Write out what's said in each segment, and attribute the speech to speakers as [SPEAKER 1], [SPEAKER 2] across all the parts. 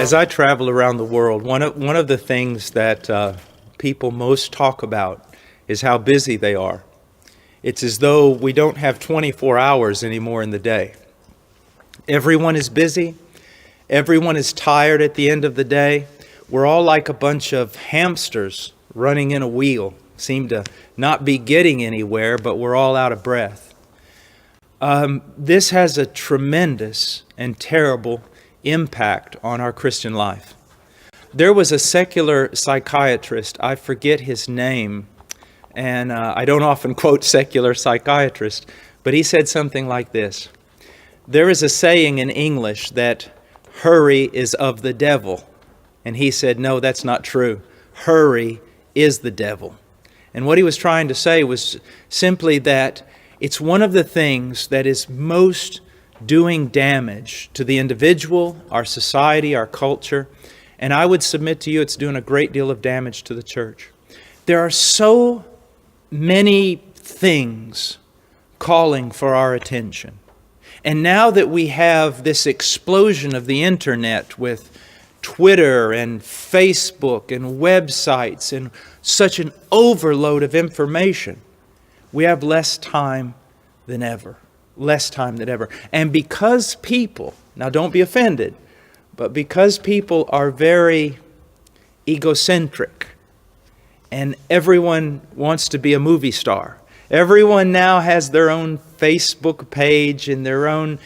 [SPEAKER 1] As I travel around the world, one of the things that people most talk about is how busy they are. It's as though we don't have 24 hours anymore in the day. Everyone is busy. Everyone is tired at the end of the day. We're all like a bunch of hamsters running in a wheel. Seem to not be getting anywhere, but we're all out of breath. This has a tremendous and terrible impact on our Christian life. There was a secular psychiatrist, I forget his name, and I don't often quote secular psychiatrists, but he said something like this. There is a saying in English that hurry is of the devil. And he said, no, that's not true. Hurry is the devil. And what he was trying to say was simply that it's one of the things that is most doing damage to the individual, our society, our culture. And I would submit to you it's doing a great deal of damage to the church. There are so many things calling for our attention. And now that we have this explosion of the internet with Twitter and Facebook and websites and such an overload of information, we have less time than ever. Less time than ever. And because people, now don't be offended, but because people are very egocentric and everyone wants to be a movie star, everyone now has their own Facebook page and their own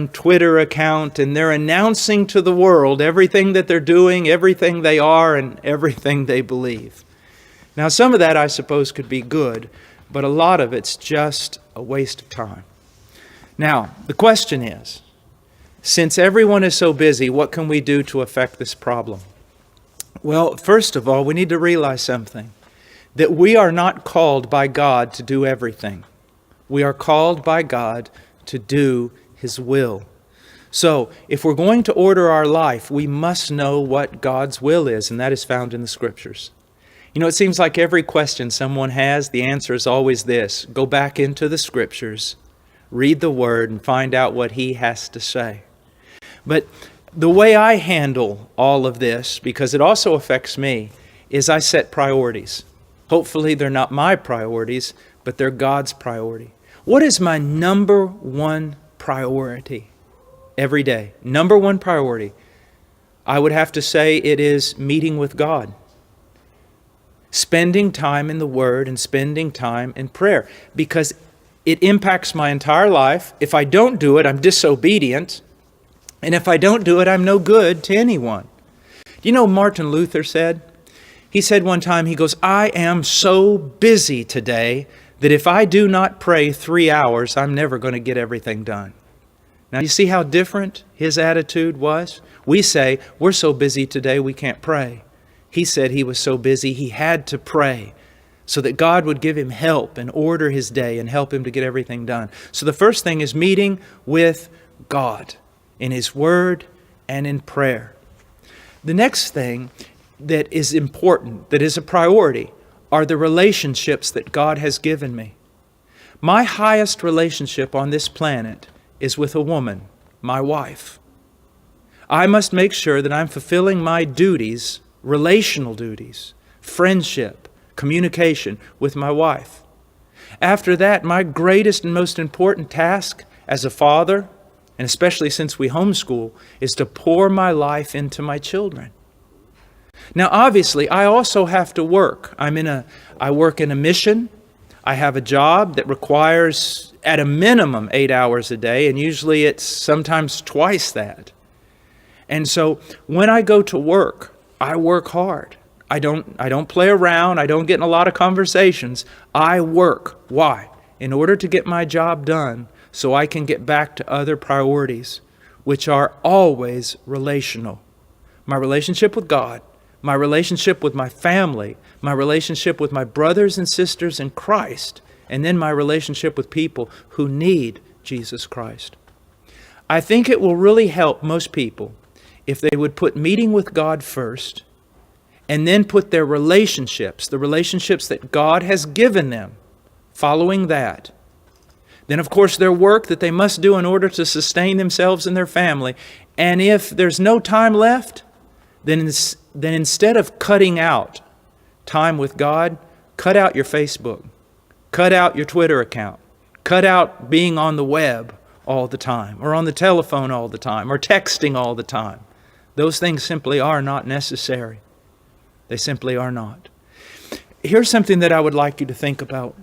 [SPEAKER 1] Twitter account, and they're announcing to the world everything that they're doing, everything they are, and everything they believe. Now, some of that, I suppose, could be good, but a lot of it's just a waste of time. Now, the question is, since everyone is so busy, what can we do to affect this problem? Well, first of all, we need to realize something. That we are not called by God to do everything. We are called by God to do His will. So, if we're going to order our life, we must know what God's will is, and that is found in the Scriptures. You know, it seems like every question someone has, the answer is always this. Go back into the Scriptures, read the Word, and find out what He has to say. But the way I handle all of this, because it also affects me, is I set priorities. Hopefully they're not my priorities, but they're God's priority. What is my number one priority every day? Number one priority. I would have to say it is meeting with God. Spending time in the Word and spending time in prayer. Because it impacts my entire life. If I don't do it, I'm disobedient. And if I don't do it, I'm no good to anyone. Do you know Martin Luther said? He said one time, he goes, I am so busy today that if I do not pray 3 hours, I'm never going to get everything done. Now, you see how different his attitude was? We say, we're so busy today we can't pray. He said he was so busy he had to pray so that God would give him help and order his day and help him to get everything done. So the first thing is meeting with God in His Word and in prayer. The next thing that is important, that is a priority, are the relationships that God has given me. My highest relationship on this planet is with a woman, my wife. I must make sure that I'm fulfilling my duties, relational duties, friendship, communication with my wife. After that, my greatest and most important task as a father, and especially since we homeschool, is to pour my life into my children. Now, obviously, I also have to work. I work in a mission. I have a job that requires at a minimum 8 hours a day, and usually it's sometimes twice that. And so when I go to work, I work hard. I don't play around. I don't get in a lot of conversations. I work. Why? In order to get my job done so I can get back to other priorities, which are always relational. My relationship with God, my relationship with my family, my relationship with my brothers and sisters in Christ, and then my relationship with people who need Jesus Christ. I think it will really help most people if they would put meeting with God first, and then put their relationships, the relationships that God has given them, following that. Then, of course, their work that they must do in order to sustain themselves and their family. And if there's no time left, then instead of cutting out time with God, cut out your Facebook, cut out your Twitter account, cut out being on the web all the time, or on the telephone all the time, or texting all the time. Those things simply are not necessary. They simply are not. Here's something that I would like you to think about.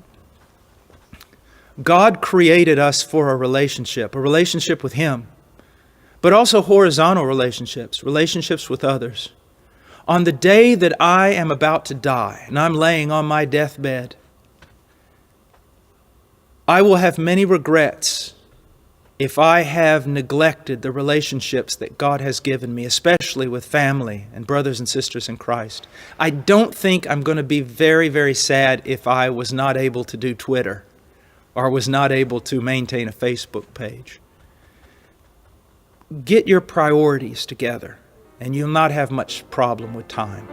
[SPEAKER 1] God created us for a relationship with Him, but also horizontal relationships with others. On the day that I am about to die, and I'm laying on my deathbed, I will have many regrets if I have neglected the relationships that God has given me, especially with family and brothers and sisters in Christ. I don't think I'm going to be very, very sad if I was not able to do Twitter or was not able to maintain a Facebook page. Get your priorities together, and you'll not have much problem with time.